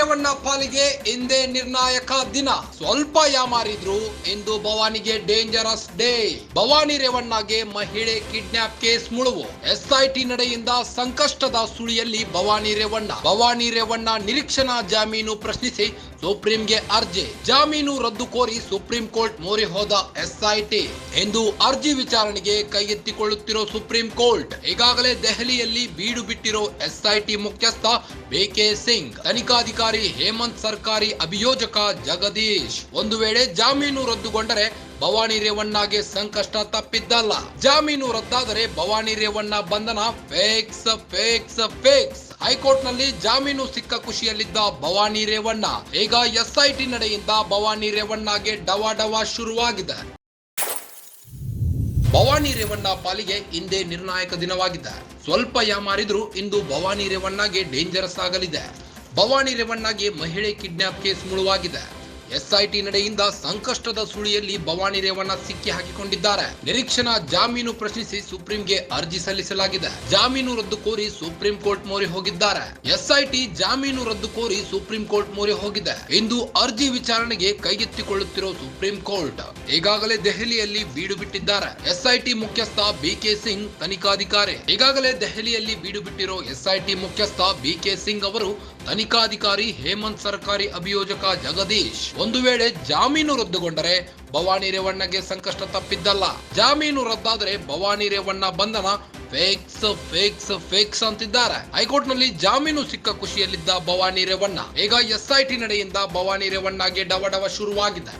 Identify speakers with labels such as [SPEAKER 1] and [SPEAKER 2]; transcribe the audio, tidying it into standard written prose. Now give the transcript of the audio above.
[SPEAKER 1] ರೇವಣ್ಣ ಪಾಲಿಗೆ ಇಂದೇ ನಿರ್ಣಾಯಕ ದಿನ. ಸ್ವಲ್ಪ ಯಾಮಾರಿದ್ರು ಇಂದು ಭವಾನಿಗೆ ಡೇಂಜರಸ್ ಡೇ. ಭವಾನಿ ರೇವಣ್ಣಗೆ ಮಹಿಳೆ ಕಿಡ್ನಾಪ್ ಕೇಸ್ ಮುಳುವು. ಎಸ್ಐಟಿ ನಡೆಯಿಂದ ಸಂಕಷ್ಟದ ಸುಳಿಯಲ್ಲಿ ಭವಾನಿ ರೇವಣ್ಣ ನಿರೀಕ್ಷಣಾ ಜಾಮೀನು ಪ್ರಶ್ನಿಸಿ ಸುಪ್ರೀಂಗೆ ಅರ್ಜಿ. ಜಾಮೀನು ರದ್ದು ಕೋರಿ ಸುಪ್ರೀಂ ಕೋರ್ಟ್ ಮೊರೆ ಹೋದ ಎಸ್ಐಟಿ ಎಂದು ಅರ್ಜಿ ವಿಚಾರಣೆಗೆ ಕೈಗೆತ್ತಿಕೊಳ್ಳುತ್ತಿರೋ ಸುಪ್ರೀಂ ಕೋರ್ಟ್. ಈಗಾಗಲೇ ದೆಹಲಿಯಲ್ಲಿ ಬೀಡು ಬಿಟ್ಟಿರೋ ಎಸ್ಐಟಿ ಮುಖ್ಯಸ್ಥ ಬಿಕೆ ಸಿಂಗ್, ತನಿಖಾಧಿಕಾರಿ ಹೇಮಂತ್, ಸರ್ಕಾರಿ ಅಭಿಯೋಜಕ ಜಗದೀಶ್. ಒಂದು ವೇಳೆ ಜಾಮೀನು ರದ್ದುಗೊಂಡರೆ ಭವಾನಿ ರೇವಣ್ಣಗೆ ಸಂಕಷ್ಟ ತಪ್ಪಿದ್ದಲ್ಲ. ಜಾಮೀನು ರದ್ದಾದರೆ ಭವಾನಿ ರೇವಣ್ಣ ಬಂಧನ ಫೇಕ್ಸ್. ಹೈಕೋರ್ಟ್ ನಲ್ಲಿ ಜಾಮೀನು ಸಿಕ್ಕ ಖುಷಿಯಲ್ಲಿದ್ದ ಭವಾನಿ ರೇವಣ್ಣ ಈಗ ಎಸ್ಐಟಿ ನಡೆಯಿಂದ ಭವಾನಿ ರೇವಣ್ಣಗೆ ಡವಾಡವ ಶುರುವಾಗಿದೆ. ಭವಾನಿ ರೇವಣ್ಣ ಪಾಲಿಗೆ ಇಂದೇ ನಿರ್ಣಾಯಕ ದಿನವಾಗಿದೆ. ಸ್ವಲ್ಪ ಯಾಮಾರಿದ್ರು ಇಂದು ಭವಾನಿ ರೇವಣ್ಣಗೆ ಡೇಂಜರಸ್ ಆಗಲಿದೆ. ಭವಾನಿ ರೇವಣ್ಣಗೆ ಮಹಿಳೆ ಕಿಡ್ನಾಪ್ ಕೇಸ್ ಮುಳುವಾಗಿದೆ. ಎಸ್ಐಟಿ ನಡೆಯಿಂದ ಸಂಕಷ್ಟದ ಸುಳಿಯಲ್ಲಿ ಭವಾನಿ ರೇವಣ್ಣ ಸಿಕ್ಕಿ ಹಾಕಿಕೊಂಡಿದ್ದಾರೆ. ನಿರೀಕ್ಷಣಾ ಜಾಮೀನು ಪ್ರಶ್ನಿಸಿ ಸುಪ್ರೀಂಗೆ ಅರ್ಜಿ ಸಲ್ಲಿಸಲಾಗಿದೆ. ಜಾಮೀನು ರದ್ದು ಕೋರಿ ಸುಪ್ರೀಂ ಕೋರ್ಟ್ ಮೊರೆ ಹೋಗಿದ್ದಾರೆ. ಎಸ್ಐಟಿ ಜಾಮೀನು ರದ್ದು ಕೋರಿ ಸುಪ್ರೀಂ ಕೋರ್ಟ್ ಮೊರೆ ಹೋಗಿದೆ. ಇಂದು ಅರ್ಜಿ ವಿಚಾರಣೆಗೆ ಕೈಗೆತ್ತಿಕೊಳ್ಳುತ್ತಿರೋ ಸುಪ್ರೀಂ ಕೋರ್ಟ್ ಈಗಾಗಲೇ ದೆಹಲಿಯಲ್ಲಿ ಬೀಡು ಬಿಟ್ಟಿದ್ದಾರೆ. ಎಸ್ಐಟಿ ಮುಖ್ಯಸ್ಥ ಬಿಕೆ ಸಿಂಗ್, ತನಿಖಾಧಿಕಾರಿ. ಈಗಾಗಲೇ ದೆಹಲಿಯಲ್ಲಿ ಬೀಡು ಬಿಟ್ಟಿರೋ ಎಸ್ಐಟಿ ಮುಖ್ಯಸ್ಥ ಬಿಕೆ ಸಿಂಗ್ ಅವರು ತನಿಖಾಧಿಕಾರಿ ಹೇಮಂತ್, ಸರ್ಕಾರಿ ಅಭಿಯೋಜಕ ಜಗದೀಶ್. ಒಂದು ವೇಳೆ ಜಾಮೀನು ರದ್ದುಗೊಂಡರೆ ಭವಾನಿ ರೇವಣ್ಣಗೆ ಸಂಕಷ್ಟ ತಪ್ಪಿದ್ದಲ್ಲ. ಜಾಮೀನು ರದ್ದಾದರೆ ಭವಾನಿ ರೇವಣ್ಣ ಬಂಧನ ಫೇಕ್ಸ್ ಅಂತಿದ್ದಾರೆ. ಹೈಕೋರ್ಟ್ ನಲ್ಲಿ ಜಾಮೀನು ಸಿಕ್ಕ ಖುಷಿಯಲ್ಲಿದ್ದ ಭವಾನಿ ರೇವಣ್ಣ ಈಗ ಎಸ್ಐಟಿ ನಡೆಯಿಂದ ಭವಾನಿ ರೇವಣ್ಣಗೆ ಡವಡವ ಶುರುವಾಗಿದೆ.